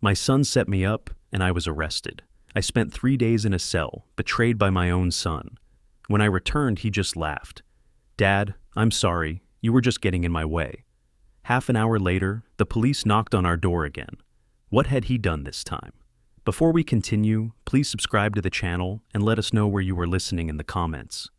My son set me up, and I was arrested. I spent 3 days in a cell, betrayed by my own son. When I returned, he just laughed. Dad, I'm sorry, you were just getting in my way. Half an hour later, the police knocked on our door again. What had he done this time? Before we continue, please subscribe to the channel and let us know where you were listening in the comments.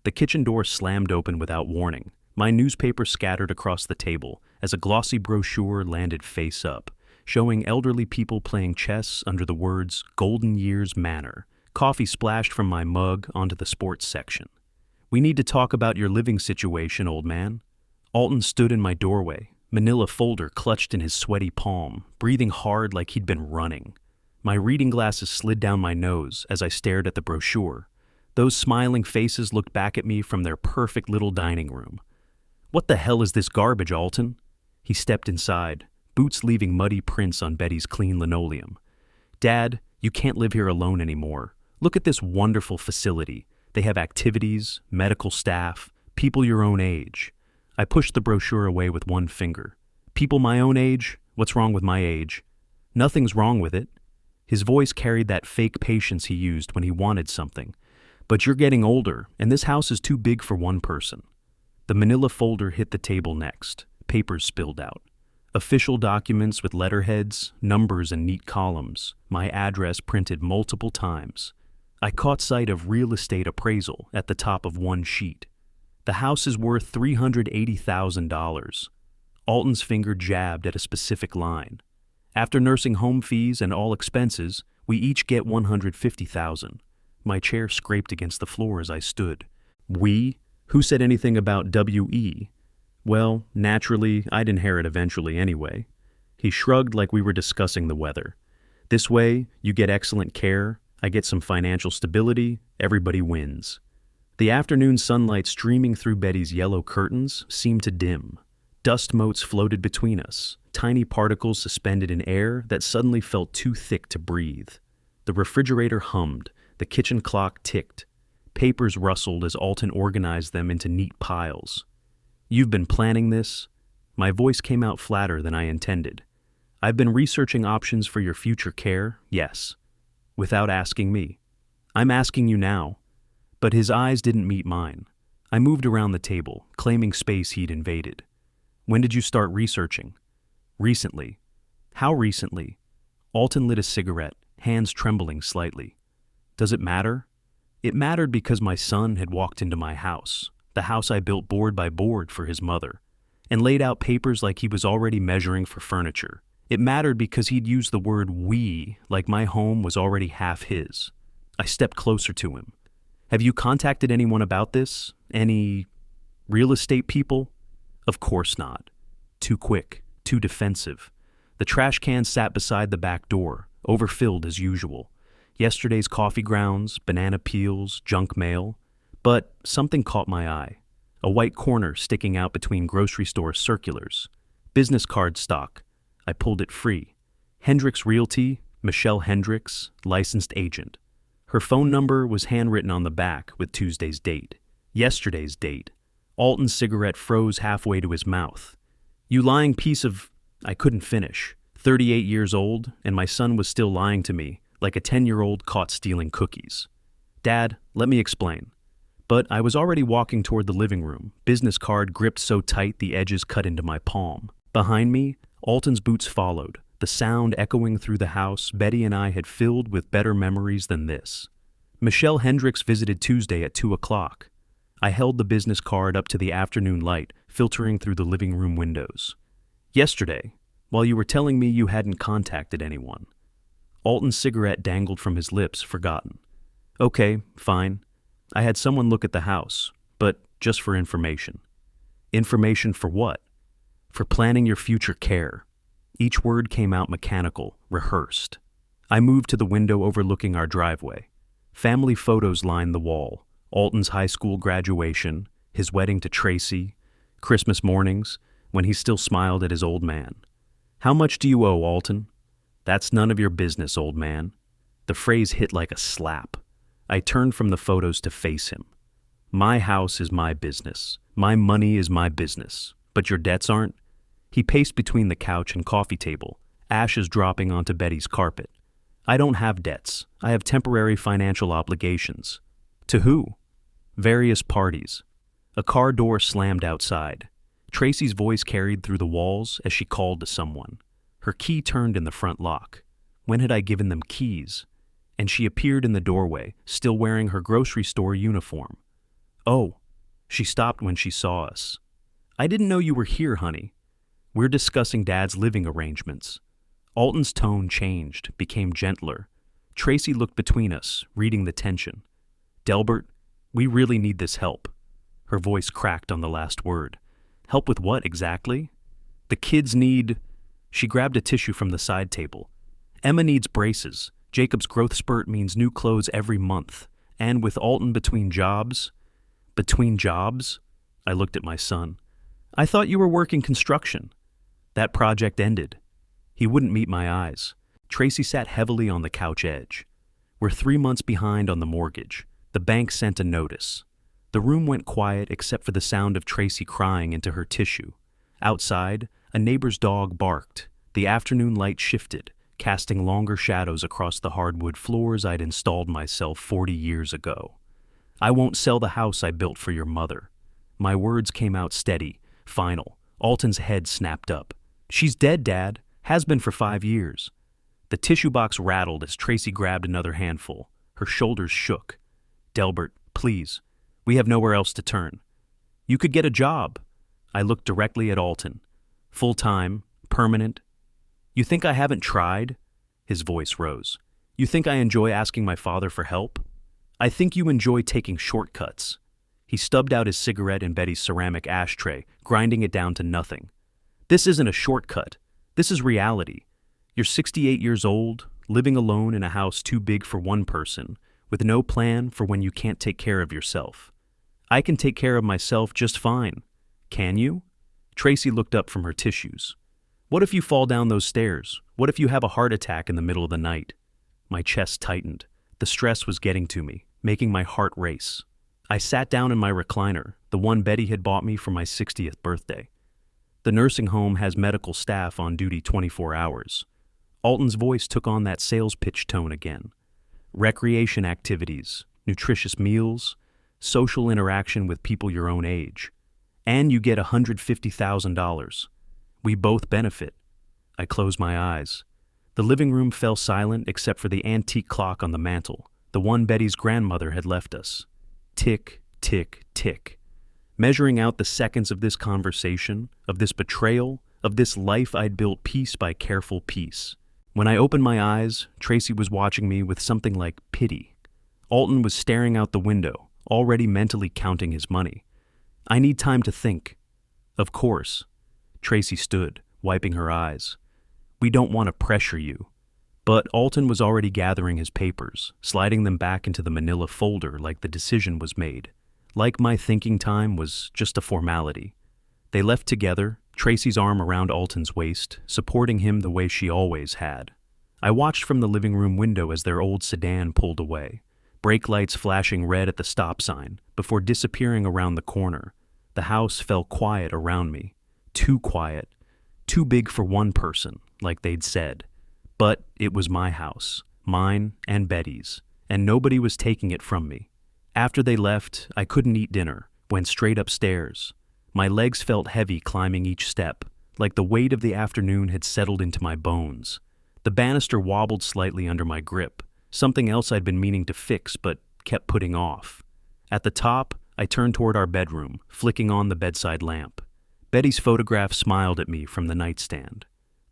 The kitchen door slammed open without warning. My newspaper scattered across the table as a glossy brochure landed face up, showing elderly people playing chess under the words Golden Years Manor. Coffee splashed from my mug onto the sports section. We need to talk about your living situation, old man. Alton stood in my doorway, manila folder clutched in his sweaty palm, breathing hard like he'd been running. My reading glasses slid down my nose as I stared at the brochure. Those smiling faces looked back at me from their perfect little dining room. What the hell is this garbage, Alton? He stepped inside, boots leaving muddy prints on Betty's clean linoleum. Dad, you can't live here alone anymore. Look at this wonderful facility. They have activities, medical staff, people your own age. I pushed the brochure away with one finger. People my own age? What's wrong with my age? Nothing's wrong with it. His voice carried that fake patience he used when he wanted something. But you're getting older, and this house is too big for one person. The manila folder hit the table next. Papers spilled out. Official documents with letterheads, numbers, and neat columns. My address printed multiple times. I caught sight of real estate appraisal at the top of one sheet. The house is worth $380,000. Alton's finger jabbed at a specific line. After nursing home fees and all expenses, we each get $150,000. My chair scraped against the floor as I stood. We? Who said anything about W.E.? Well, naturally, I'd inherit eventually anyway. He shrugged like we were discussing the weather. This way, you get excellent care, I get some financial stability, everybody wins. The afternoon sunlight streaming through Betty's yellow curtains seemed to dim. Dust motes floated between us, tiny particles suspended in air that suddenly felt too thick to breathe. The refrigerator hummed, the kitchen clock ticked. Papers rustled as Alton organized them into neat piles. You've been planning this? My voice came out flatter than I intended. I've been researching options for your future care, yes. Without asking me. I'm asking you now. But his eyes didn't meet mine. I moved around the table, claiming space he'd invaded. When did you start researching? Recently. How recently? Alton lit a cigarette, hands trembling slightly. Does it matter? It mattered because my son had walked into my house, the house I built board by board for his mother, and laid out papers like he was already measuring for furniture. It mattered because he'd used the word we like my home was already half his. I stepped closer to him. Have you contacted anyone about this? Any real estate people? Of course not. Too quick, too defensive. The trash can sat beside the back door, overfilled as usual. Yesterday's coffee grounds, banana peels, junk mail. But something caught my eye. A white corner sticking out between grocery store circulars. Business card stock. I pulled it free. Hendricks Realty, Michelle Hendricks, licensed agent. Her phone number was handwritten on the back with Tuesday's date. Yesterday's date. Alton's cigarette froze halfway to his mouth. You lying piece of... I couldn't finish. 38 years old, and my son was still lying to me, like a 10-year-old caught stealing cookies. Dad, let me explain. But I was already walking toward the living room, business card gripped so tight the edges cut into my palm. Behind me, Alton's boots followed, the sound echoing through the house Betty and I had filled with better memories than this. Michelle Hendricks visited Tuesday at 2 o'clock. I held the business card up to the afternoon light, filtering through the living room windows. Yesterday, while you were telling me you hadn't contacted anyone. Alton's cigarette dangled from his lips, forgotten. Okay, fine. I had someone look at the house, but just for information. Information for what? For planning your future care. Each word came out mechanical, rehearsed. I moved to the window overlooking our driveway. Family photos lined the wall. Alton's high school graduation, his wedding to Tracy, Christmas mornings, when he still smiled at his old man. How much do you owe, Alton? That's none of your business, old man. The phrase hit like a slap. I turned from the photos to face him. My house is my business. My money is my business. But your debts aren't? He paced between the couch and coffee table, ashes dropping onto Betty's carpet. I don't have debts. I have temporary financial obligations. To who? Various parties. A car door slammed outside. Tracy's voice carried through the walls as she called to someone. Her key turned in the front lock. When had I given them keys? And she appeared in the doorway, still wearing her grocery store uniform. Oh, she stopped when she saw us. I didn't know you were here, honey. We're discussing Dad's living arrangements. Alton's tone changed, became gentler. Tracy looked between us, reading the tension. Delbert, we really need this help. Her voice cracked on the last word. Help with what exactly? The kids need... She grabbed a tissue from the side table. Emma needs braces. Jacob's growth spurt means new clothes every month. And with Alton between jobs... Between jobs? I looked at my son. I thought you were working construction. That project ended. He wouldn't meet my eyes. Tracy sat heavily on the couch edge. We're 3 months behind on the mortgage. The bank sent a notice. The room went quiet except for the sound of Tracy crying into her tissue. Outside, a neighbor's dog barked. The afternoon light shifted, casting longer shadows across the hardwood floors I'd installed myself 40 years ago. I won't sell the house I built for your mother. My words came out steady, final. Alton's head snapped up. She's dead, Dad. Has been for 5 years. The tissue box rattled as Tracy grabbed another handful. Her shoulders shook. Delbert, please. We have nowhere else to turn. You could get a job. I looked directly at Alton. Full-time, permanent. You think I haven't tried? His voice rose. You think I enjoy asking my father for help? I think you enjoy taking shortcuts. He stubbed out his cigarette in Betty's ceramic ashtray, grinding it down to nothing. This isn't a shortcut. This is reality. You're 68 years old, living alone in a house too big for one person, with no plan for when you can't take care of yourself. I can take care of myself just fine. Can you? Tracy looked up from her tissues. What if you fall down those stairs? What if you have a heart attack in the middle of the night? My chest tightened. The stress was getting to me, making my heart race. I sat down in my recliner, the one Betty had bought me for my 60th birthday. The nursing home has medical staff on duty 24 hours. Alton's voice took on that sales pitch tone again. Recreation activities, nutritious meals, social interaction with people your own age. And you get $150,000. We both benefit. I closed my eyes. The living room fell silent except for the antique clock on the mantel, the one Betty's grandmother had left us. Tick, tick, tick. Measuring out the seconds of this conversation, of this betrayal, of this life I'd built piece by careful piece. When I opened my eyes, Tracy was watching me with something like pity. Alton was staring out the window, already mentally counting his money. I need time to think. Of course. Tracy stood, wiping her eyes. We don't want to pressure you. But Alton was already gathering his papers, sliding them back into the manila folder like the decision was made. Like my thinking time was just a formality. They left together, Tracy's arm around Alton's waist, supporting him the way she always had. I watched from the living room window as their old sedan pulled away, brake lights flashing red at the stop sign, before disappearing around the corner. The house fell quiet around me. Too quiet. Too big for one person, like they'd said. But it was my house, mine and Betty's, and nobody was taking it from me. After they left, I couldn't eat dinner, went straight upstairs. My legs felt heavy climbing each step, like the weight of the afternoon had settled into my bones. The banister wobbled slightly under my grip, something else I'd been meaning to fix but kept putting off. At the top, I turned toward our bedroom, flicking on the bedside lamp. Betty's photograph smiled at me from the nightstand.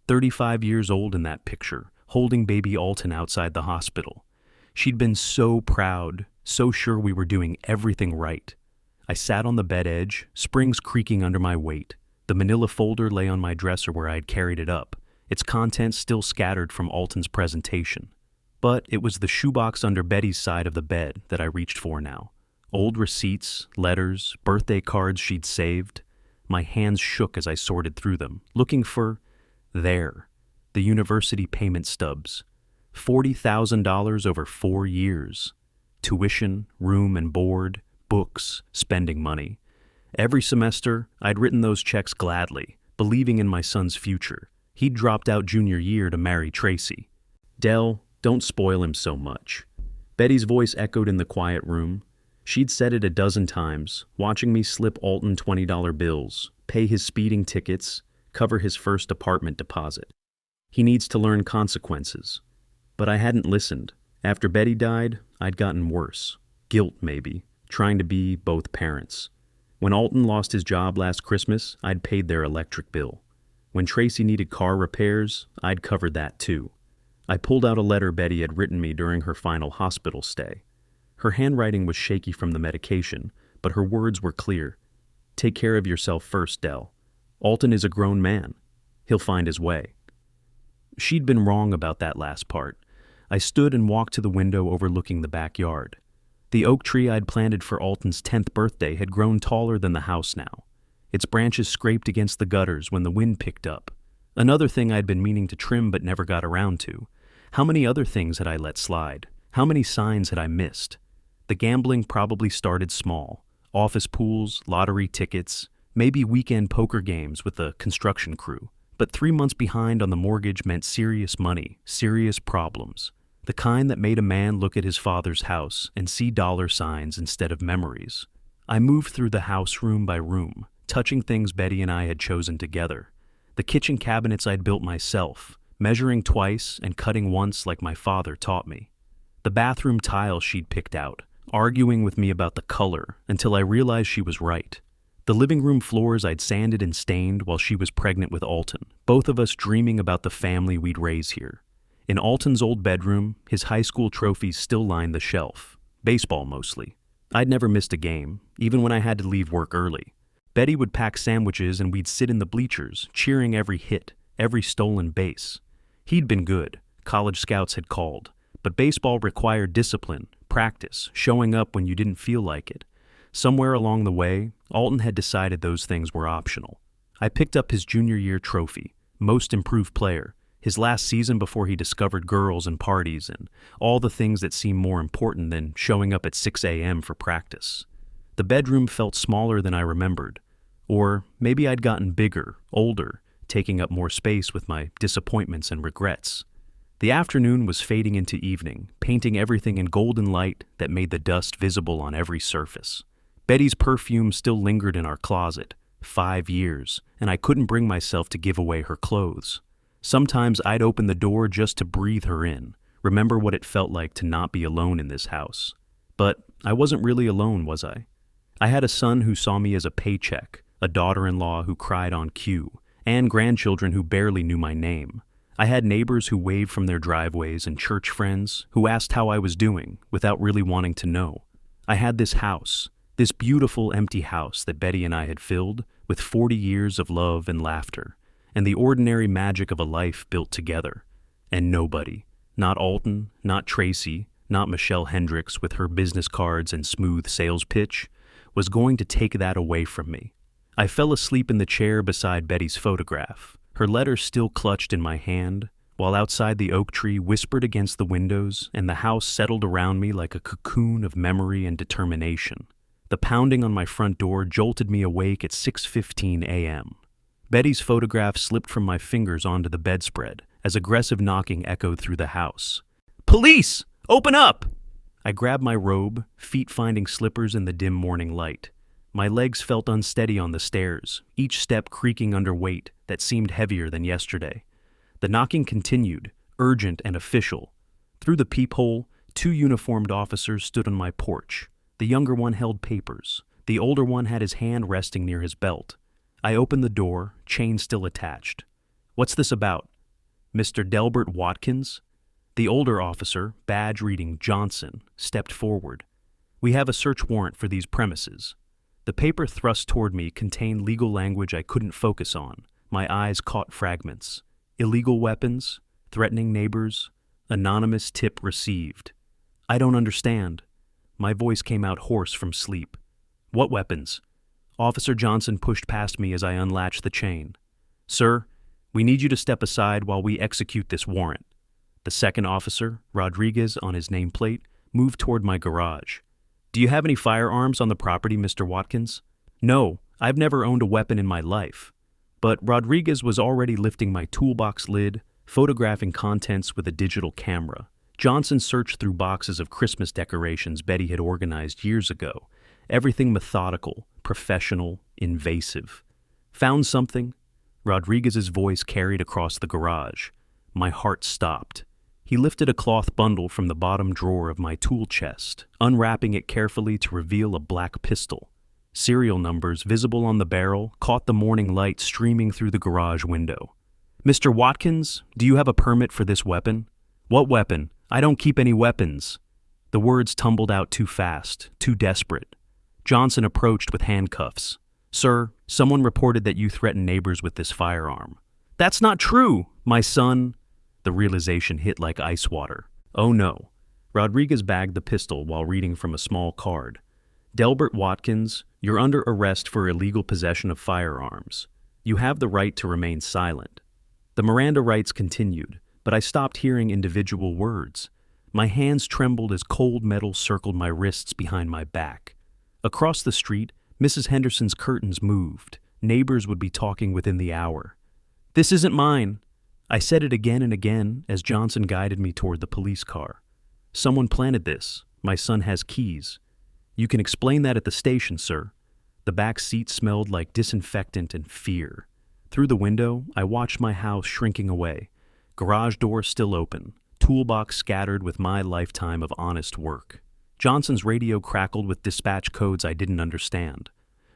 35 years old in that picture, holding baby Alton outside the hospital. She'd been so proud, so sure we were doing everything right. I sat on the bed edge, springs creaking under my weight. The manila folder lay on my dresser where I'd carried it up, its contents still scattered from Alton's presentation. But it was the shoebox under Betty's side of the bed that I reached for now. Old receipts, letters, birthday cards she'd saved. My hands shook as I sorted through them, looking for... the university payment stubs. $40,000 over 4 years. Tuition, room and board, books, spending money. Every semester, I'd written those checks gladly, believing in my son's future. He'd dropped out junior year to marry Tracy. Dell, don't spoil him so much. Betty's voice echoed in the quiet room. She'd said it a dozen times, watching me slip Alton $20 bills, pay his speeding tickets, cover his first apartment deposit. He needs to learn consequences. But I hadn't listened. After Betty died, I'd gotten worse. Guilt, maybe, trying to be both parents. When Alton lost his job last Christmas, I'd paid their electric bill. When Tracy needed car repairs, I'd covered that too. I pulled out a letter Betty had written me during her final hospital stay. Her handwriting was shaky from the medication, but her words were clear. Take care of yourself first, Dell. Alton is a grown man. He'll find his way. She'd been wrong about that last part. I stood and walked to the window overlooking the backyard. The oak tree I'd planted for Alton's 10th birthday had grown taller than the house now. Its branches scraped against the gutters when the wind picked up. Another thing I'd been meaning to trim but never got around to. How many other things had I let slide? How many signs had I missed? The gambling probably started small. Office pools, lottery tickets, maybe weekend poker games with the construction crew. But 3 months behind on the mortgage meant serious money, serious problems. The kind that made a man look at his father's house and see dollar signs instead of memories. I moved through the house room by room, touching things Betty and I had chosen together. The kitchen cabinets I'd built myself, measuring twice and cutting once like my father taught me. The bathroom tile she'd picked out, arguing with me about the color until I realized she was right. The living room floors I'd sanded and stained while she was pregnant with Alton, both of us dreaming about the family we'd raise here. In Alton's old bedroom, his high school trophies still lined the shelf. Baseball mostly. I'd never missed a game, even when I had to leave work early. Betty would pack sandwiches and we'd sit in the bleachers, cheering every hit, every stolen base. He'd been good. College scouts had called. But baseball required discipline, practice, showing up when you didn't feel like it. Somewhere along the way, Alton had decided those things were optional. I picked up his junior year trophy, most improved player, his last season before he discovered girls and parties and all the things that seemed more important than showing up at 6 a.m. for practice. The bedroom felt smaller than I remembered. Or maybe I'd gotten bigger, older, taking up more space with my disappointments and regrets. The afternoon was fading into evening, painting everything in golden light that made the dust visible on every surface. Betty's perfume still lingered in our closet. 5 years, and I couldn't bring myself to give away her clothes. Sometimes I'd open the door just to breathe her in, remember what it felt like to not be alone in this house. But I wasn't really alone, was I? I had a son who saw me as a paycheck, a daughter-in-law who cried on cue, and grandchildren who barely knew my name. I had neighbors who waved from their driveways and church friends who asked how I was doing without really wanting to know. I had this house, this beautiful empty house that Betty and I had filled with 40 years of love and laughter, and the ordinary magic of a life built together. And nobody, not Alton, not Tracy, not Michelle Hendricks with her business cards and smooth sales pitch, was going to take that away from me. I fell asleep in the chair beside Betty's photograph, her letter still clutched in my hand, while outside the oak tree whispered against the windows and the house settled around me like a cocoon of memory and determination. The pounding on my front door jolted me awake at 6:15 a.m. Betty's photograph slipped from my fingers onto the bedspread as aggressive knocking echoed through the house. "Police! Open up!" I grabbed my robe, feet finding slippers in the dim morning light. My legs felt unsteady on the stairs, each step creaking under weight that seemed heavier than yesterday. The knocking continued, urgent and official. Through the peephole, 2 uniformed officers stood on my porch. The younger one held papers. The older one had his hand resting near his belt. I opened the door, chain still attached. "What's this about?" "Mr. Delbert Watkins?" The older officer, badge reading Johnson, stepped forward. "We have a search warrant for these premises." The paper thrust toward me contained legal language I couldn't focus on. My eyes caught fragments. Illegal weapons, threatening neighbors, anonymous tip received. "I don't understand." My voice came out hoarse from sleep. "What weapons?" Officer Johnson pushed past me as I unlatched the chain. "Sir, we need you to step aside while we execute this warrant." The second officer, Rodriguez on his nameplate, moved toward my garage. "Do you have any firearms on the property, Mr. Watkins?" "No, I've never owned a weapon in my life." But Rodriguez was already lifting my toolbox lid, photographing contents with a digital camera. Johnson searched through boxes of Christmas decorations Betty had organized years ago. Everything methodical, professional, invasive. Found something? Rodriguez's voice carried across the garage. My heart stopped. He lifted a cloth bundle from the bottom drawer of my tool chest, unwrapping it carefully to reveal a black pistol. Serial numbers visible on the barrel caught the morning light streaming through the garage window. "Mr. Watkins, do you have a permit for this weapon?" "What weapon? I don't keep any weapons." The words tumbled out too fast, too desperate. Johnson approached with handcuffs. "Sir, someone reported that you threatened neighbors with this firearm." "That's not true, my son." The realization hit like ice water. Oh no. Rodriguez bagged the pistol while reading from a small card. "Delbert Watkins, you're under arrest for illegal possession of firearms. You have the right to remain silent." The Miranda rights continued, but I stopped hearing individual words. My hands trembled as cold metal circled my wrists behind my back. Across the street, Mrs. Henderson's curtains moved. Neighbors would be talking within the hour. "This isn't mine." I said it again and again as Johnson guided me toward the police car. "Someone planted this. My son has keys." "You can explain that at the station, sir." The back seat smelled like disinfectant and fear. Through the window, I watched my house shrinking away. Garage door still open, toolbox scattered with my lifetime of honest work. Johnson's radio crackled with dispatch codes I didn't understand.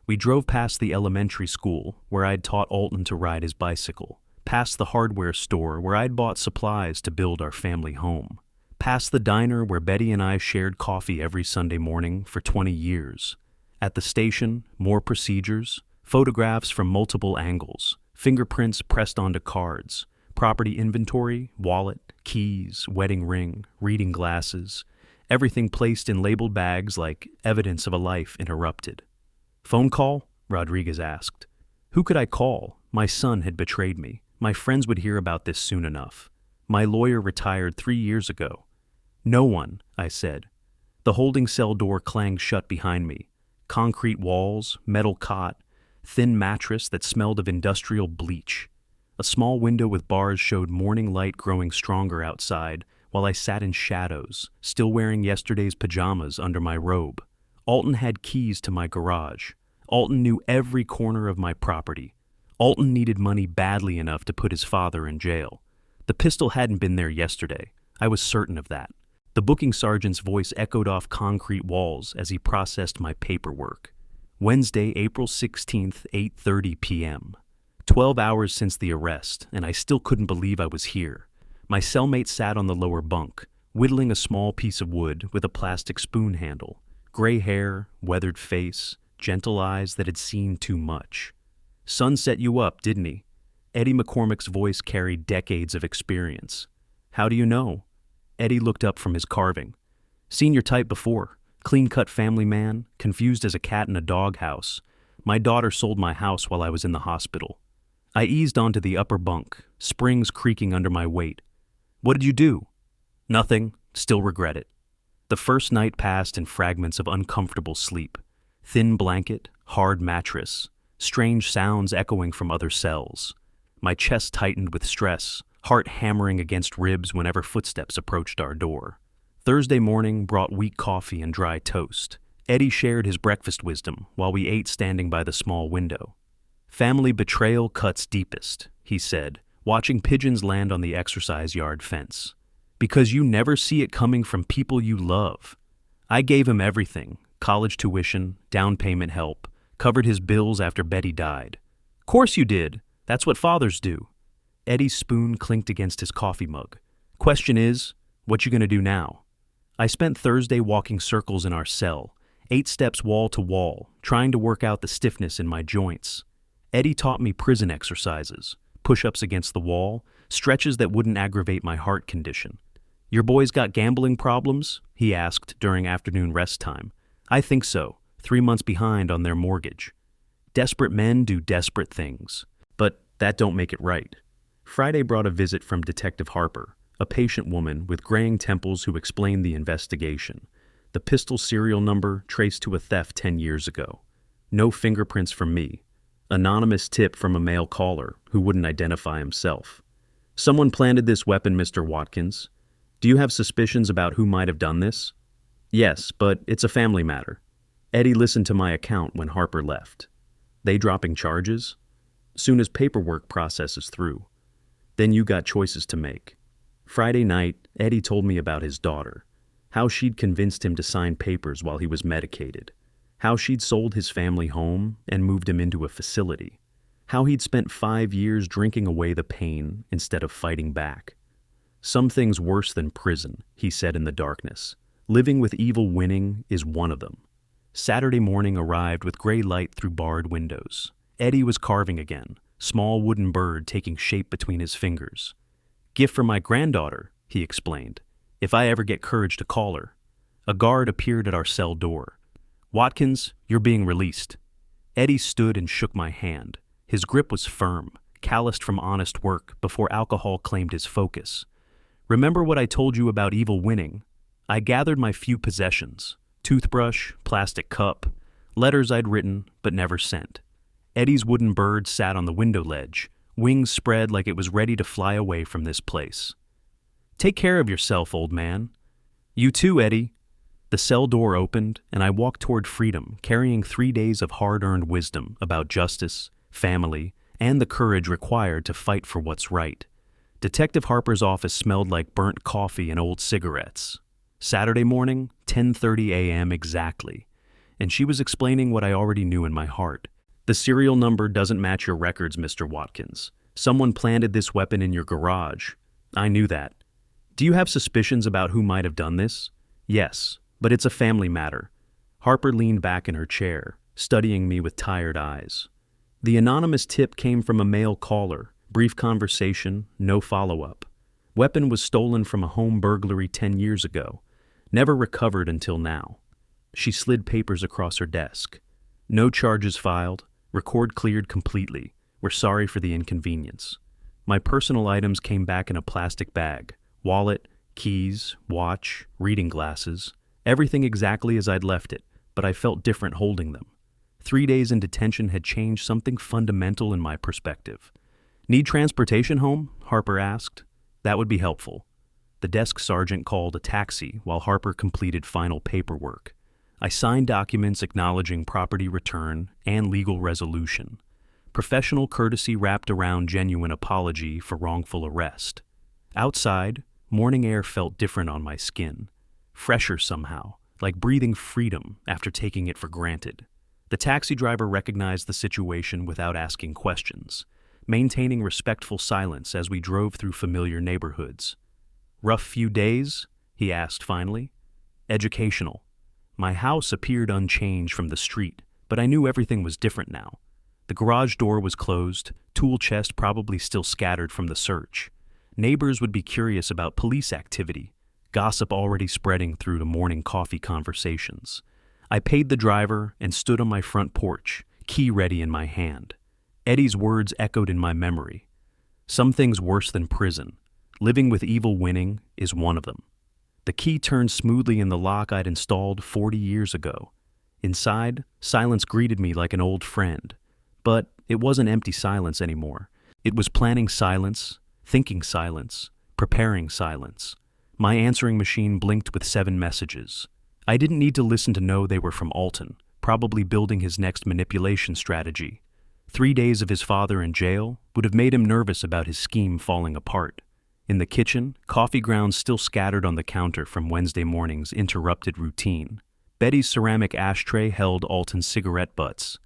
We drove past the elementary school, where I'd taught Alton to ride his bicycle. Past the hardware store where I'd bought supplies to build our family home. Past the diner where Betty and I shared coffee every Sunday morning for 20 years. At the station, more procedures, photographs from multiple angles, fingerprints pressed onto cards, property inventory, wallet, keys, wedding ring, reading glasses, everything placed in labeled bags like evidence of a life interrupted. "Phone call?" Rodriguez asked. Who could I call? My son had betrayed me. My friends would hear about this soon enough. My lawyer retired 3 years ago. "No one," I said. The holding cell door clanged shut behind me. Concrete walls, metal cot, thin mattress that smelled of industrial bleach. A small window with bars showed morning light growing stronger outside while I sat in shadows, still wearing yesterday's pajamas under my robe. Alton had keys to my garage. Alton knew every corner of my property. Alton needed money badly enough to put his father in jail. The pistol hadn't been there yesterday. I was certain of that. The booking sergeant's voice echoed off concrete walls as he processed my paperwork. Wednesday, April 16th, 8:30 p.m. 12 hours since the arrest, and I still couldn't believe I was here. My cellmate sat on the lower bunk, whittling a small piece of wood with a plastic spoon handle. Gray hair, weathered face, gentle eyes that had seen too much. "Son set you up, didn't he?" Eddie McCormick's voice carried decades of experience. "How do you know?" Eddie looked up from his carving. "Seen your type before. Clean-cut family man, confused as a cat in a doghouse. My daughter sold my house while I was in the hospital." I eased onto the upper bunk, springs creaking under my weight. "What did you do?" "Nothing. Still regret it." The first night passed in fragments of uncomfortable sleep. Thin blanket, hard mattress, strange sounds echoing from other cells. My chest tightened with stress, heart hammering against ribs whenever footsteps approached our door. Thursday morning brought weak coffee and dry toast. Eddie shared his breakfast wisdom while we ate standing by the small window. "Family betrayal cuts deepest," he said, watching pigeons land on the exercise yard fence. "Because you never see it coming from people you love." I gave him everything: college tuition, down payment help, covered his bills after Betty died. "Course you did. That's what fathers do." Eddie's spoon clinked against his coffee mug. "Question is, what you gonna do now?" I spent Thursday walking circles in our cell, 8 steps wall to wall, trying to work out the stiffness in my joints. Eddie taught me prison exercises, push-ups against the wall, stretches that wouldn't aggravate my heart condition. "Your boys got gambling problems?" he asked during afternoon rest time. "I think so. 3 months behind on their mortgage." Desperate men do desperate things, but that don't make it right. Friday brought a visit from Detective Harper, a patient woman with graying temples who explained the investigation. The pistol serial number traced to a theft 10 years ago. No fingerprints from me. Anonymous tip from a male caller who wouldn't identify himself. Someone planted this weapon, Mr. Watkins. Do you have suspicions about who might have done this? Yes, but it's a family matter. Eddie listened to my account when Harper left. They dropping charges? Soon as paperwork processes through. Then you got choices to make. Friday night, Eddie told me about his daughter. How she'd convinced him to sign papers while he was medicated. How she'd sold his family home and moved him into a facility. How he'd spent 5 years drinking away the pain instead of fighting back. Some things worse than prison, he said in the darkness. Living with evil winning is one of them. Saturday morning arrived with gray light through barred windows. Eddie was carving again, small wooden bird taking shape between his fingers. Gift for my granddaughter, he explained, if I ever get courage to call her. A guard appeared at our cell door. Watkins, you're being released. Eddie stood and shook my hand. His grip was firm, calloused from honest work before alcohol claimed his focus. Remember what I told you about evil winning? I gathered my few possessions. Toothbrush, plastic cup, letters I'd written but never sent. Eddie's wooden bird sat on the window ledge, wings spread like it was ready to fly away from this place. Take care of yourself, old man. You too, Eddie. The cell door opened, and I walked toward freedom, carrying 3 days of hard-earned wisdom about justice, family, and the courage required to fight for what's right. Detective Harper's office smelled like burnt coffee and old cigarettes. Saturday morning, 10:30 a.m. exactly, and she was explaining what I already knew in my heart. The serial number doesn't match your records, Mr. Watkins. Someone planted this weapon in your garage. I knew that. Do you have suspicions about who might have done this? Yes, but it's a family matter. Harper leaned back in her chair, studying me with tired eyes. The anonymous tip came from a male caller. Brief conversation, no follow-up. Weapon was stolen from a home burglary 10 years ago. Never recovered until now. She slid papers across her desk. No charges filed. Record cleared completely. We're sorry for the inconvenience. My personal items came back in a plastic bag. Wallet, keys, watch, reading glasses. Everything exactly as I'd left it, but I felt different holding them. 3 days in detention had changed something fundamental in my perspective. Need transportation home? Harper asked. That would be helpful. The desk sergeant called a taxi while Harper completed final paperwork. I signed documents acknowledging property return and legal resolution. Professional courtesy wrapped around genuine apology for wrongful arrest. Outside, morning air felt different on my skin. Fresher somehow, like breathing freedom after taking it for granted. The taxi driver recognized the situation without asking questions, maintaining respectful silence as we drove through familiar neighborhoods. Rough few days? He asked finally. Educational. My house appeared unchanged from the street, but I knew everything was different now. The garage door was closed, tool chest probably still scattered from the search. Neighbors would be curious about police activity, gossip already spreading through to morning coffee conversations. I paid the driver and stood on my front porch, key ready in my hand. Eddie's words echoed in my memory. Some things worse than prison. Living with evil winning is one of them. The key turned smoothly in the lock I'd installed 40 years ago. Inside, silence greeted me like an old friend. But it wasn't empty silence anymore. It was planning silence, thinking silence, preparing silence. My answering machine blinked with 7 messages. I didn't need to listen to know they were from Alton, probably building his next manipulation strategy. 3 days of his father in jail would have made him nervous about his scheme falling apart. In the kitchen, coffee grounds still scattered on the counter from Wednesday morning's interrupted routine. Betty's ceramic ashtray held Alton's cigarette butts,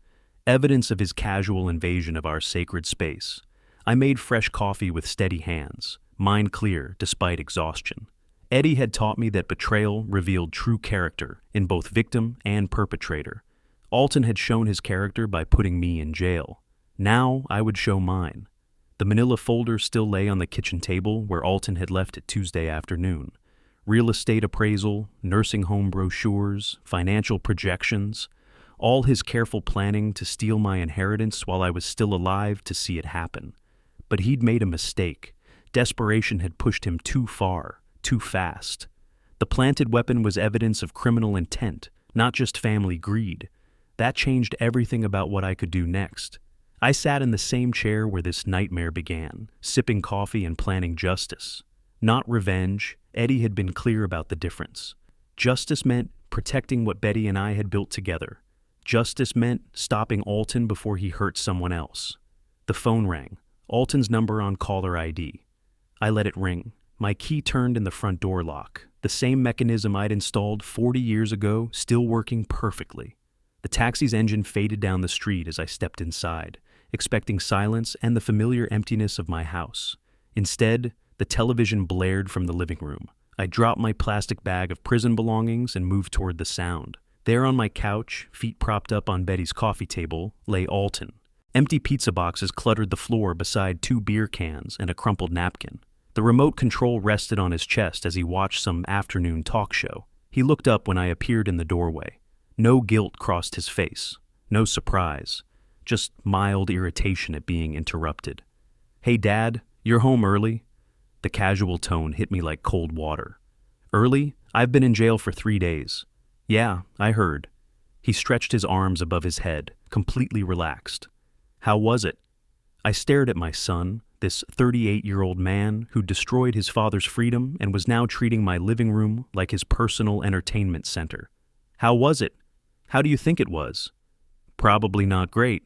evidence of his casual invasion of our sacred space. I made fresh coffee with steady hands, mind clear despite exhaustion. Eddie had taught me that betrayal revealed true character in both victim and perpetrator. Alton had shown his character by putting me in jail. Now I would show mine. The manila folder still lay on the kitchen table where Alton had left it Tuesday afternoon. Real estate appraisal, nursing home brochures, financial projections, all his careful planning to steal my inheritance while I was still alive to see it happen. But he'd made a mistake. Desperation had pushed him too far, too fast. The planted weapon was evidence of criminal intent, not just family greed. That changed everything about what I could do next. I sat in the same chair where this nightmare began, sipping coffee and planning justice. Not revenge. Eddie had been clear about the difference. Justice meant protecting what Betty and I had built together. Justice meant stopping Alton before he hurt someone else. The phone rang. Alton's number on caller ID. I let it ring. My key turned in the front door lock. The same mechanism I'd installed 40 years ago, still working perfectly. The taxi's engine faded down the street as I stepped inside, expecting silence and the familiar emptiness of my house. Instead, the television blared from the living room. I dropped my plastic bag of prison belongings and moved toward the sound. There on my couch, feet propped up on Betty's coffee table, lay Alton. Empty pizza boxes cluttered the floor beside 2 beer cans and a crumpled napkin. The remote control rested on his chest as he watched some afternoon talk show. He looked up when I appeared in the doorway. No guilt crossed his face. No surprise. Just mild irritation at being interrupted. "Hey, Dad, you're home early?" The casual tone hit me like cold water. "Early? I've been in jail for 3 days." "Yeah, I heard." He stretched his arms above his head, completely relaxed. "How was it?" I stared at my son, this 38-year-old man who destroyed his father's freedom and was now treating my living room like his personal entertainment center. "How was it? How do you think it was?" "Probably not great."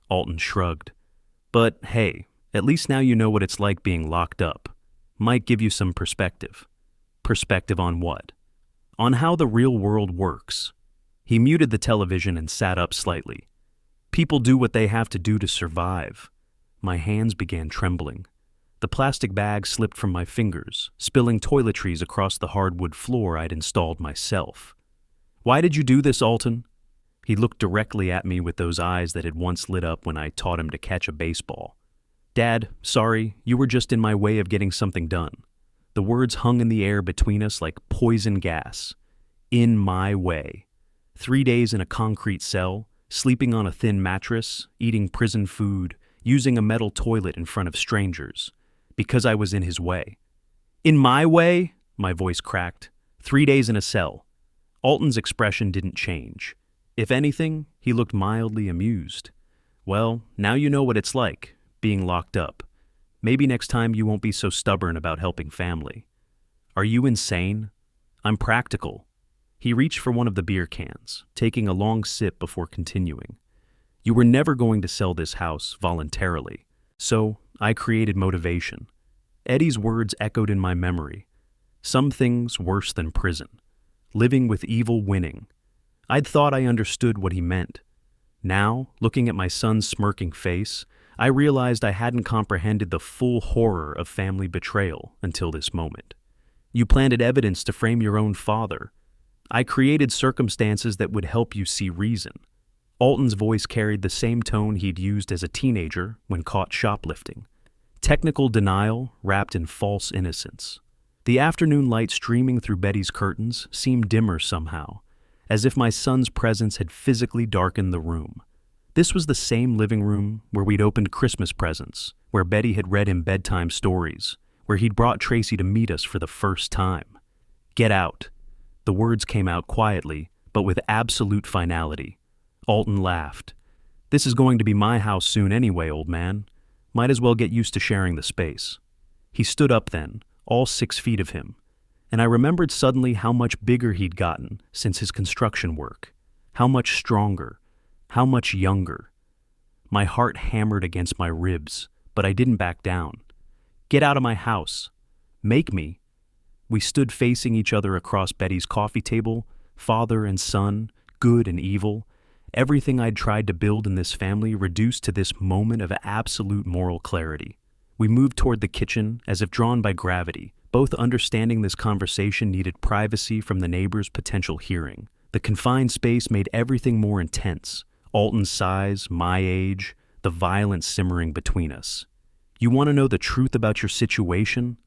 Alton shrugged. "But hey, at least now you know what it's like being locked up. Might give you some perspective." "Perspective on what?" "On how the real world works." He muted the television and sat up slightly. "People do what they have to do to survive." My hands began trembling. The plastic bag slipped from my fingers, spilling toiletries across the hardwood floor I'd installed myself. "Why did you do this, Alton?" He looked directly at me with those eyes that had once lit up when I taught him to catch a baseball. "Dad, sorry, you were just in my way of getting something done." The words hung in the air between us like poison gas. In my way. 3 days in a concrete cell, sleeping on a thin mattress, eating prison food, using a metal toilet in front of strangers, because I was in his way. "In my way?" My voice cracked. 3 days in a cell. Alton's expression didn't change. If anything, he looked mildly amused. "Well, now you know what it's like, being locked up. Maybe next time you won't be so stubborn about helping family." "Are you insane?" "I'm practical." He reached for one of the beer cans, taking a long sip before continuing. "You were never going to sell this house voluntarily, so I created motivation." Eddie's words echoed in my memory. Some things worse than prison. Living with evil winning. I'd thought I understood what he meant. Now, looking at my son's smirking face, I realized I hadn't comprehended the full horror of family betrayal until this moment. "You planted evidence to frame your own father. I created circumstances that would help you see reason." Alton's voice carried the same tone he'd used as a teenager when caught shoplifting. Technical denial wrapped in false innocence. The afternoon light streaming through Betty's curtains seemed dimmer somehow, as if my son's presence had physically darkened the room. This was the same living room where we'd opened Christmas presents, where Betty had read him bedtime stories, where he'd brought Tracy to meet us for the first time. "Get out." The words came out quietly, but with absolute finality. Alton laughed. "This is going to be my house soon anyway, old man. Might as well get used to sharing the space." He stood up then, all 6 feet of him, and I remembered suddenly how much bigger he'd gotten since his construction work, how much stronger, how much younger. My heart hammered against my ribs, but I didn't back down. "Get out of my house. Make me." We stood facing each other across Betty's coffee table, father and son, good and evil. Everything I'd tried to build in this family reduced to this moment of absolute moral clarity. We moved toward the kitchen as if drawn by gravity, both understanding this conversation needed privacy from the neighbor's potential hearing. The confined space made everything more intense. Alton's size, my age, the violence simmering between us. "You want to know the truth about your situation?"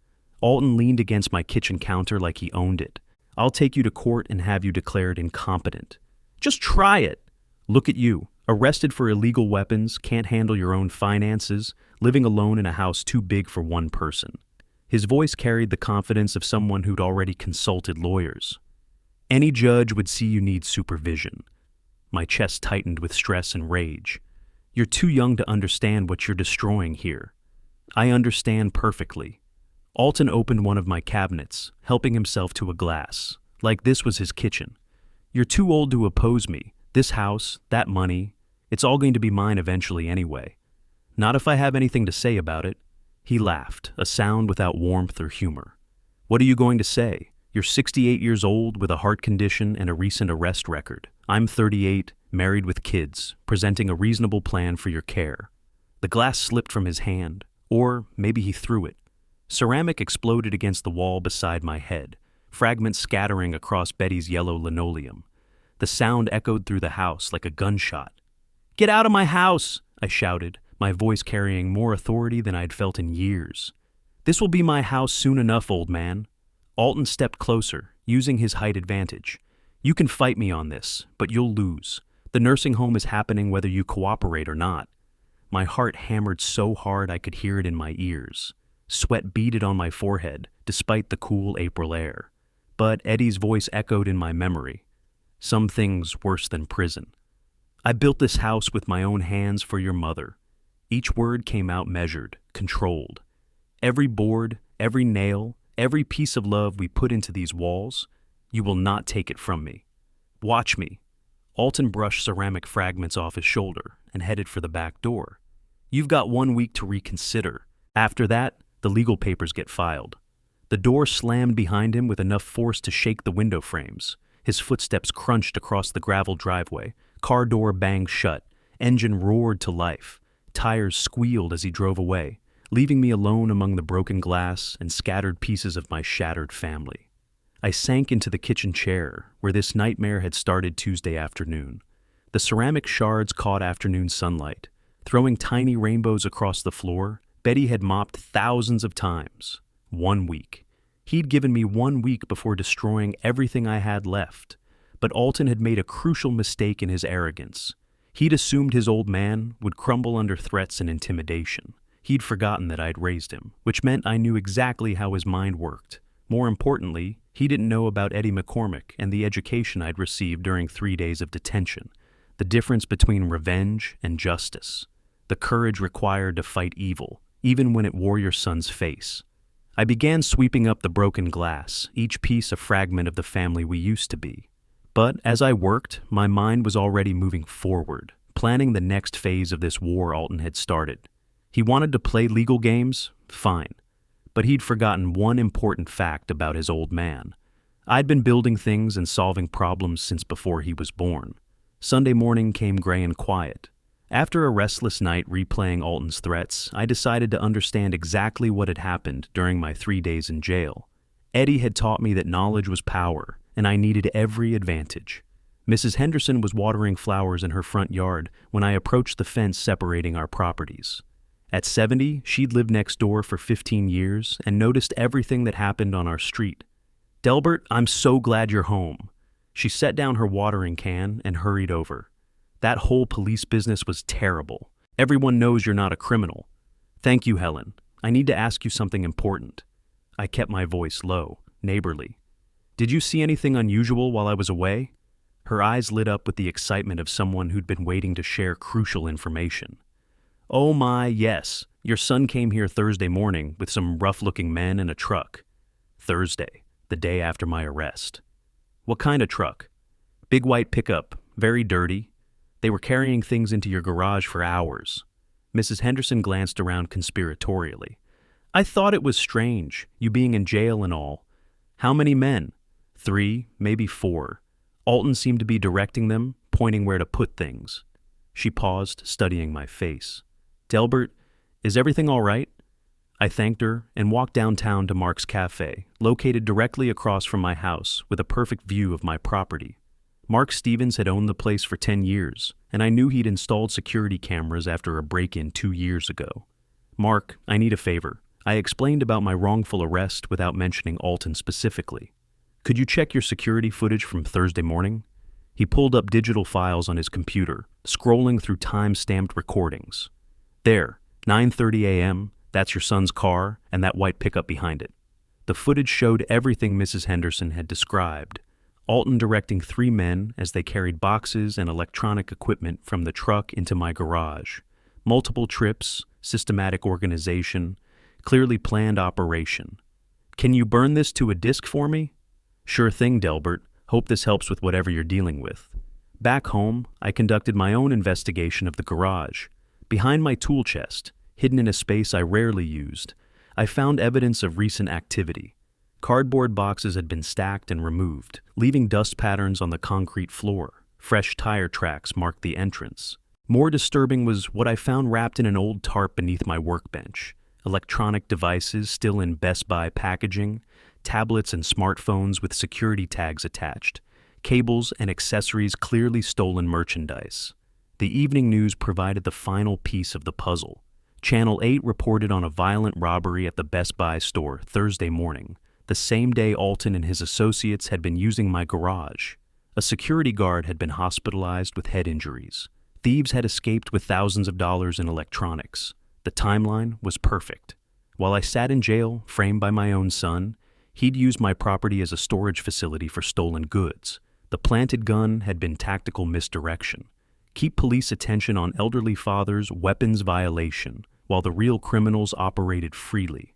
Alton leaned against my kitchen counter like he owned it. "I'll take you to court and have you declared incompetent." "Just try it." "Look at you, arrested for illegal weapons, can't handle your own finances, living alone in a house too big for one person." His voice carried the confidence of someone who'd already consulted lawyers. "Any judge would see you need supervision." My chest tightened with stress and rage. You're too young to understand what you're destroying here. I understand perfectly. Alton opened one of my cabinets, helping himself to a glass, like this was his kitchen. You're too old to oppose me. This house, that money, it's all going to be mine eventually anyway. Not if I have anything to say about it. He laughed, a sound without warmth or humor. What are you going to say? You're 68 years old with a heart condition and a recent arrest record. I'm 38, married with kids, presenting a reasonable plan for your care. The glass slipped from his hand, or maybe he threw it. Ceramic exploded against the wall beside my head, fragments scattering across Betty's yellow linoleum. The sound echoed through the house like a gunshot. "Get out of my house!" I shouted, my voice carrying more authority than I'd felt in years. "This will be my house soon enough, old man." Alton stepped closer, using his height advantage. "You can fight me on this, but you'll lose. The nursing home is happening whether you cooperate or not." My heart hammered so hard I could hear it in my ears. Sweat beaded on my forehead, despite the cool April air. But Eddie's voice echoed in my memory. "Some things worse than prison. I built this house with my own hands for your mother." Each word came out measured, controlled. "Every board, every nail, every piece of love we put into these walls, you will not take it from me. Watch me." Alton brushed ceramic fragments off his shoulder and headed for the back door. "You've got 1 week to reconsider. After that, the legal papers get filed." The door slammed behind him with enough force to shake the window frames. His footsteps crunched across the gravel driveway. Car door banged shut. Engine roared to life. Tires squealed as he drove away, leaving me alone among the broken glass and scattered pieces of my shattered family. I sank into the kitchen chair, where this nightmare had started Tuesday afternoon. The ceramic shards caught afternoon sunlight. Throwing tiny rainbows across the floor, Betty had mopped thousands of times. 1 week. He'd given me 1 week before destroying everything I had left. But Alton had made a crucial mistake in his arrogance. He'd assumed his old man would crumble under threats and intimidation. He'd forgotten that I'd raised him, which meant I knew exactly how his mind worked. More importantly, he didn't know about Eddie McCormick and the education I'd received during 3 days of detention. The difference between revenge and justice. The courage required to fight evil, even when it wore your son's face. I began sweeping up the broken glass, each piece a fragment of the family we used to be. But as I worked, my mind was already moving forward, planning the next phase of this war Alton had started. He wanted to play legal games? Fine. But he'd forgotten one important fact about his old man. I'd been building things and solving problems since before he was born. Sunday morning came gray and quiet. After a restless night replaying Alton's threats, I decided to understand exactly what had happened during my 3 days in jail. Eddie had taught me that knowledge was power, and I needed every advantage. Mrs. Henderson was watering flowers in her front yard when I approached the fence separating our properties. At 70, she'd lived next door for 15 years and noticed everything that happened on our street. "Delbert, I'm so glad you're home." She set down her watering can and hurried over. "That whole police business was terrible. Everyone knows you're not a criminal." "Thank you, Helen. I need to ask you something important." I kept my voice low, neighborly. "Did you see anything unusual while I was away?" Her eyes lit up with the excitement of someone who'd been waiting to share crucial information. "Oh my, yes. Your son came here Thursday morning with some rough-looking men and a truck." Thursday, the day after my arrest. "What kind of truck?" "Big white pickup, very dirty. They were carrying things into your garage for hours." Mrs. Henderson glanced around conspiratorially. "I thought it was strange, you being in jail and all. How many men?" "3, maybe 4. Alton seemed to be directing them, pointing where to put things." She paused, studying my face. "Delbert, is everything all right?" I thanked her and walked downtown to Mark's Cafe, located directly across from my house with a perfect view of my property. Mark Stevens had owned the place for 10 years, and I knew he'd installed security cameras after a break-in 2 years ago. "Mark, I need a favor." I explained about my wrongful arrest without mentioning Alton specifically. "Could you check your security footage from Thursday morning?" He pulled up digital files on his computer, scrolling through time-stamped recordings. "There, 9:30 a.m., that's your son's car and that white pickup behind it." The footage showed everything Mrs. Henderson had described. Alton directing 3 men as they carried boxes and electronic equipment from the truck into my garage. Multiple trips, systematic organization, clearly planned operation. "Can you burn this to a disk for me?" "Sure thing, Delbert. Hope this helps with whatever you're dealing with." Back home, I conducted my own investigation of the garage. Behind my tool chest, hidden in a space I rarely used, I found evidence of recent activity. Cardboard boxes had been stacked and removed, leaving dust patterns on the concrete floor. Fresh tire tracks marked the entrance. More disturbing was what I found wrapped in an old tarp beneath my workbench. Electronic devices still in Best Buy packaging, tablets and smartphones with security tags attached, cables and accessories clearly stolen merchandise. The evening news provided the final piece of the puzzle. Channel 8 reported on a violent robbery at the Best Buy store Thursday morning, the same day Alton and his associates had been using my garage. A security guard had been hospitalized with head injuries. Thieves had escaped with thousands of dollars in electronics. The timeline was perfect. While I sat in jail, framed by my own son, he'd used my property as a storage facility for stolen goods. The planted gun had been tactical misdirection. Keep police attention on elderly father's weapons violation, while the real criminals operated freely.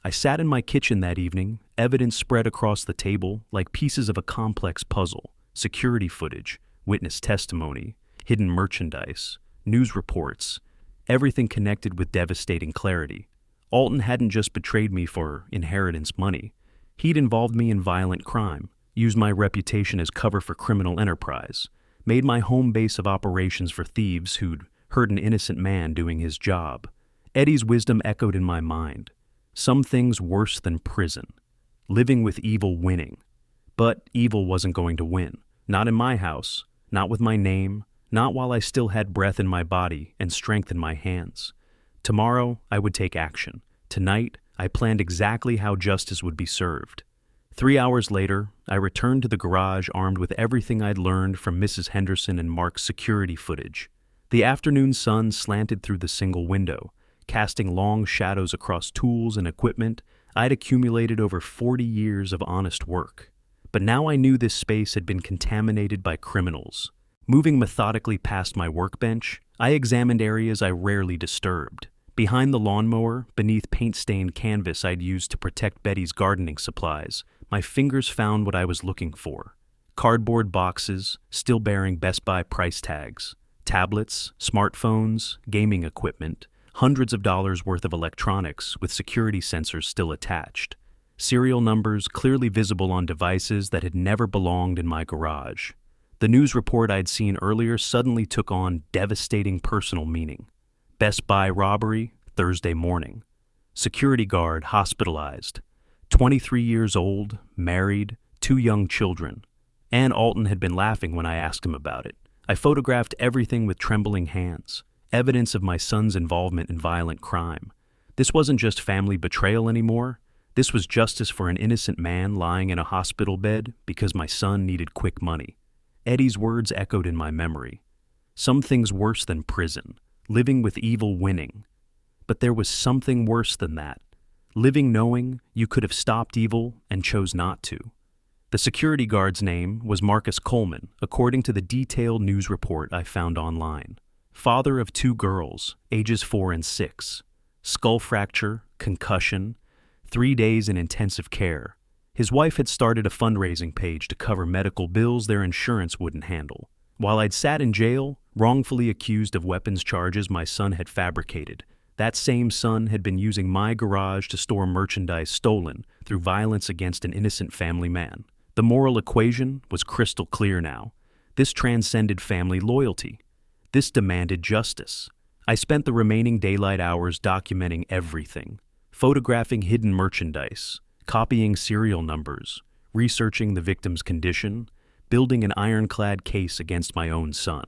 I sat in my kitchen that evening, evidence spread across the table like pieces of a complex puzzle: security footage, witness testimony, hidden merchandise, news reports, everything connected with devastating clarity. Alton hadn't just betrayed me for inheritance money. He'd involved me in violent crime, used my reputation as cover for criminal enterprise, made my home base of operations for thieves who'd hurt an innocent man doing his job. Eddie's wisdom echoed in my mind. Some things worse than prison. Living with evil winning. But evil wasn't going to win. Not in my house. Not with my name. Not while I still had breath in my body and strength in my hands. Tomorrow, I would take action. Tonight, I planned exactly how justice would be served. 3 hours later, I returned to the garage armed with everything I'd learned from Mrs. Henderson and Mark's security footage. The afternoon sun slanted through the single window, casting long shadows across tools and equipment I'd accumulated over 40 years of honest work. But now I knew this space had been contaminated by criminals. Moving methodically past my workbench, I examined areas I rarely disturbed. Behind the lawnmower, beneath paint-stained canvas I'd used to protect Betty's gardening supplies, my fingers found what I was looking for. Cardboard boxes, still bearing Best Buy price tags, tablets, smartphones, gaming equipment, hundreds of dollars worth of electronics with security sensors still attached. Serial numbers clearly visible on devices that had never belonged in my garage. The news report I'd seen earlier suddenly took on devastating personal meaning. Best Buy robbery, Thursday morning. Security guard hospitalized. 23 years old, married, 2 young children. Ann Alton had been laughing when I asked him about it. I photographed everything with trembling hands, evidence of my son's involvement in violent crime. This wasn't just family betrayal anymore. This was justice for an innocent man lying in a hospital bed because my son needed quick money. Eddie's words echoed in my memory. Some things worse than prison, living with evil winning. But there was something worse than that. Living knowing you could have stopped evil and chose not to. The security guard's name was Marcus Coleman, according to the detailed news report I found online. Father of 2 girls, ages 4 and 6. Skull fracture, concussion, 3 days in intensive care. His wife had started a fundraising page to cover medical bills their insurance wouldn't handle. While I'd sat in jail, wrongfully accused of weapons charges my son had fabricated, that same son had been using my garage to store merchandise stolen through violence against an innocent family man. The moral equation was crystal clear now. This transcended family loyalty. This demanded justice. I spent the remaining daylight hours documenting everything, photographing hidden merchandise, copying serial numbers, researching the victim's condition, building an ironclad case against my own son.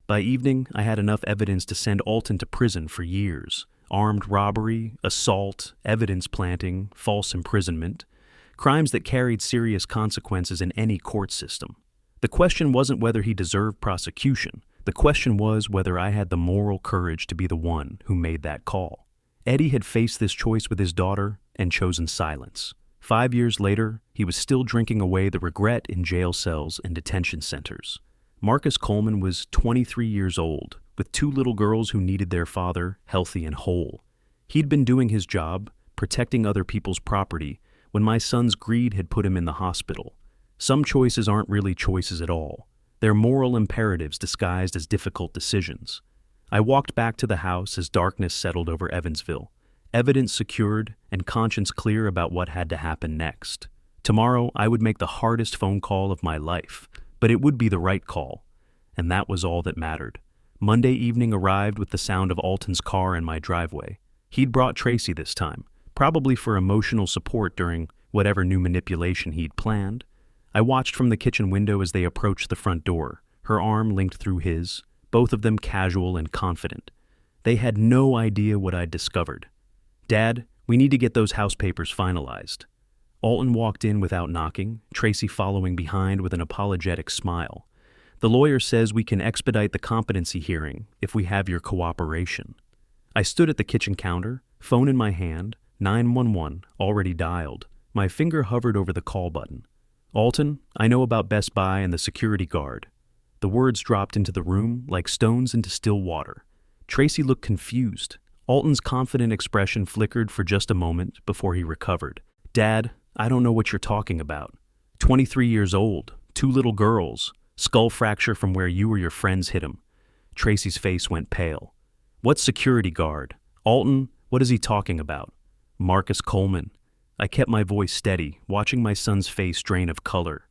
By evening, I had enough evidence to send Alton to prison for years. Armed robbery, assault, evidence planting, false imprisonment, crimes that carried serious consequences in any court system. The question wasn't whether he deserved prosecution. The question was whether I had the moral courage to be the one who made that call. Eddie had faced this choice with his daughter and chosen silence. 5 years later, he was still drinking away the regret in jail cells and detention centers. Marcus Coleman was 23 years old, with 2 little girls who needed their father healthy and whole. He'd been doing his job, protecting other people's property, when my son's greed had put him in the hospital. Some choices aren't really choices at all. They're moral imperatives disguised as difficult decisions. I walked back to the house as darkness settled over Evansville, evidence secured and conscience clear about what had to happen next. Tomorrow, I would make the hardest phone call of my life, but it would be the right call, and that was all that mattered. Monday evening arrived with the sound of Alton's car in my driveway. He'd brought Tracy this time, probably for emotional support during whatever new manipulation he'd planned. I watched from the kitchen window as they approached the front door, her arm linked through his, both of them casual and confident. They had no idea what I'd discovered. "Dad, we need to get those house papers finalized." Alton walked in without knocking, Tracy following behind with an apologetic smile. "The lawyer says we can expedite the competency hearing if we have your cooperation." I stood at the kitchen counter, phone in my hand, 911 already dialed. My finger hovered over the call button. "Alton, I know about Best Buy and the security guard." The words dropped into the room like stones into still water. Tracy looked confused. Alton's confident expression flickered for just a moment before he recovered. "Dad, I don't know what you're talking about. 23 years old, 2 little girls, skull fracture from where you or your friends hit him." Tracy's face went pale. "What security guard? Alton, what is he talking about?" "Marcus Coleman." I kept my voice steady, watching my son's face drain of color.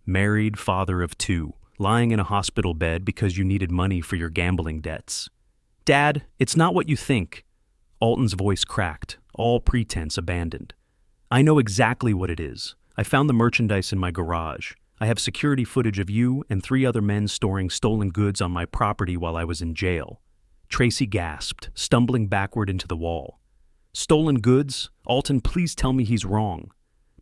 "Married, father of 2, lying in a hospital bed because you needed money for your gambling debts." "Dad, it's not what you think." Alton's voice cracked, all pretense abandoned. "I know exactly what it is. I found the merchandise in my garage. I have security footage of you and 3 other men storing stolen goods on my property while I was in jail." Tracy gasped, stumbling backward into the wall. "Stolen goods? Alton, please tell me he's wrong."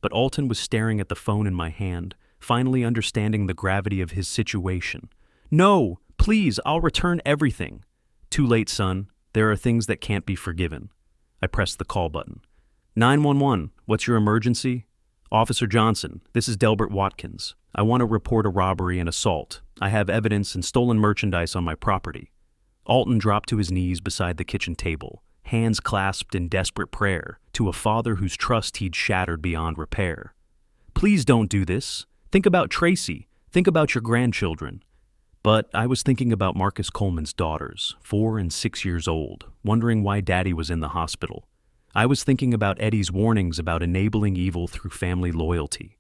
But Alton was staring at the phone in my hand, finally understanding the gravity of his situation. "No, please, I'll return everything." "Too late, son. There are things that can't be forgiven." I pressed the call button. 911, what's your emergency? "Officer Johnson, this is Delbert Watkins. I want to report a robbery and assault. I have evidence and stolen merchandise on my property." Alton dropped to his knees beside the kitchen table, hands clasped in desperate prayer to a father whose trust he'd shattered beyond repair. "Please don't do this. Think about Tracy. Think about your grandchildren." But I was thinking about Marcus Coleman's daughters, 4 and 6 years old, wondering why Daddy was in the hospital. I was thinking about Eddie's warnings about enabling evil through family loyalty.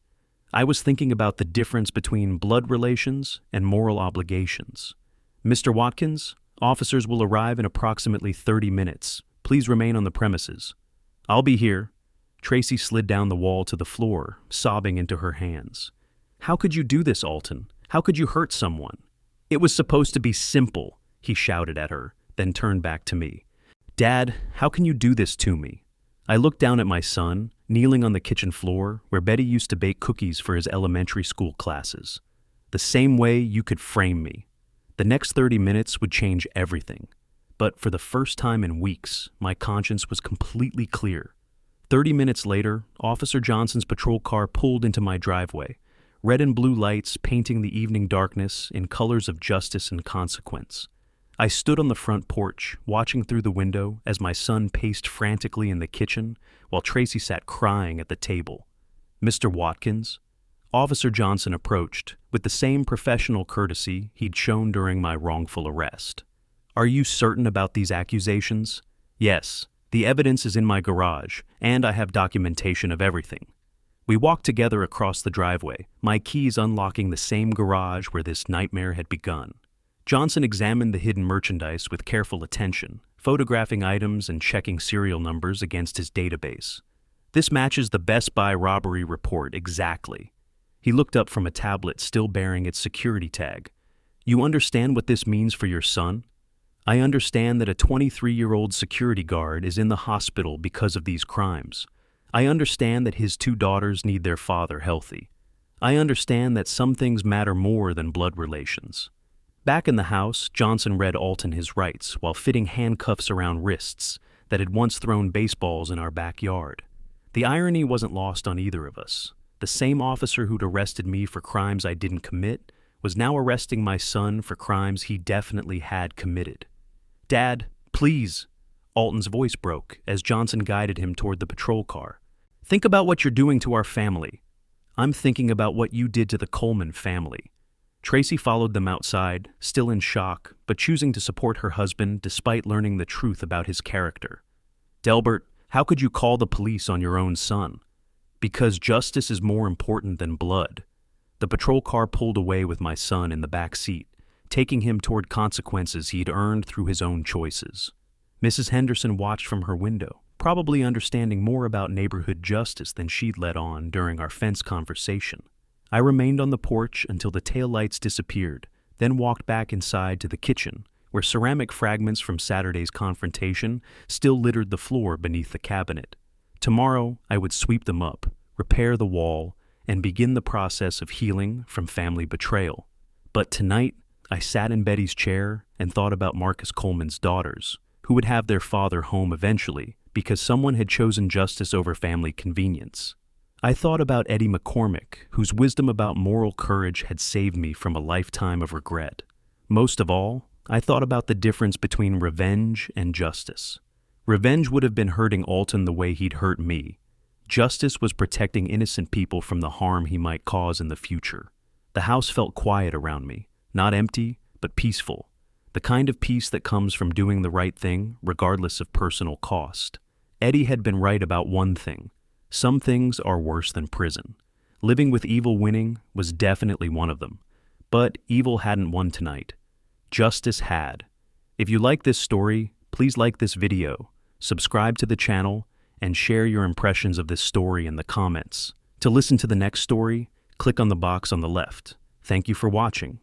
I was thinking about the difference between blood relations and moral obligations. "Mr. Watkins, officers will arrive in approximately 30 minutes. Please remain on the premises." "I'll be here." Tracy slid down the wall to the floor, sobbing into her hands. "How could you do this, Alton? How could you hurt someone?" "It was supposed to be simple," he shouted at her, then turned back to me. "Dad, how can you do this to me?" I looked down at my son, kneeling on the kitchen floor where Betty used to bake cookies for his elementary school classes. "The same way you could frame me." The next 30 minutes would change everything. But for the first time in weeks, my conscience was completely clear. 30 minutes later, Officer Johnson's patrol car pulled into my driveway, red and blue lights painting the evening darkness in colors of justice and consequence. I stood on the front porch, watching through the window as my son paced frantically in the kitchen while Tracy sat crying at the table. "Mr. Watkins?" Officer Johnson approached with the same professional courtesy he'd shown during my wrongful arrest. "Are you certain about these accusations?" "Yes. The evidence is in my garage, and I have documentation of everything." We walked together across the driveway, my keys unlocking the same garage where this nightmare had begun. Johnson examined the hidden merchandise with careful attention, photographing items and checking serial numbers against his database. "This matches the Best Buy robbery report exactly." He looked up from a tablet still bearing its security tag. "You understand what this means for your son?" "I understand that a 23-year-old security guard is in the hospital because of these crimes. I understand that his 2 daughters need their father healthy. I understand that some things matter more than blood relations." Back in the house, Johnson read Alton his rights while fitting handcuffs around wrists that had once thrown baseballs in our backyard. The irony wasn't lost on either of us. The same officer who'd arrested me for crimes I didn't commit was now arresting my son for crimes he definitely had committed. "Dad, please!" Alton's voice broke as Johnson guided him toward the patrol car. "Think about what you're doing to our family." "I'm thinking about what you did to the Coleman family." Tracy followed them outside, still in shock, but choosing to support her husband despite learning the truth about his character. "Delbert, how could you call the police on your own son?" "Because justice is more important than blood." The patrol car pulled away with my son in the back seat, taking him toward consequences he'd earned through his own choices. Mrs. Henderson watched from her window, probably understanding more about neighborhood justice than she'd let on during our fence conversation. I remained on the porch until the taillights disappeared, then walked back inside to the kitchen, where ceramic fragments from Saturday's confrontation still littered the floor beneath the cabinet. Tomorrow, I would sweep them up, repair the wall, and begin the process of healing from family betrayal. But tonight, I sat in Betty's chair and thought about Marcus Coleman's daughters, who would have their father home eventually because someone had chosen justice over family convenience. I thought about Eddie McCormick, whose wisdom about moral courage had saved me from a lifetime of regret. Most of all, I thought about the difference between revenge and justice. Revenge would have been hurting Alton the way he'd hurt me. Justice was protecting innocent people from the harm he might cause in the future. The house felt quiet around me, not empty, but peaceful. The kind of peace that comes from doing the right thing, regardless of personal cost. Eddie had been right about one thing. Some things are worse than prison. Living with evil winning was definitely one of them. But evil hadn't won tonight. Justice had. If you like this story, please like this video, subscribe to the channel, and share your impressions of this story in the comments. To listen to the next story, click on the box on the left. Thank you for watching.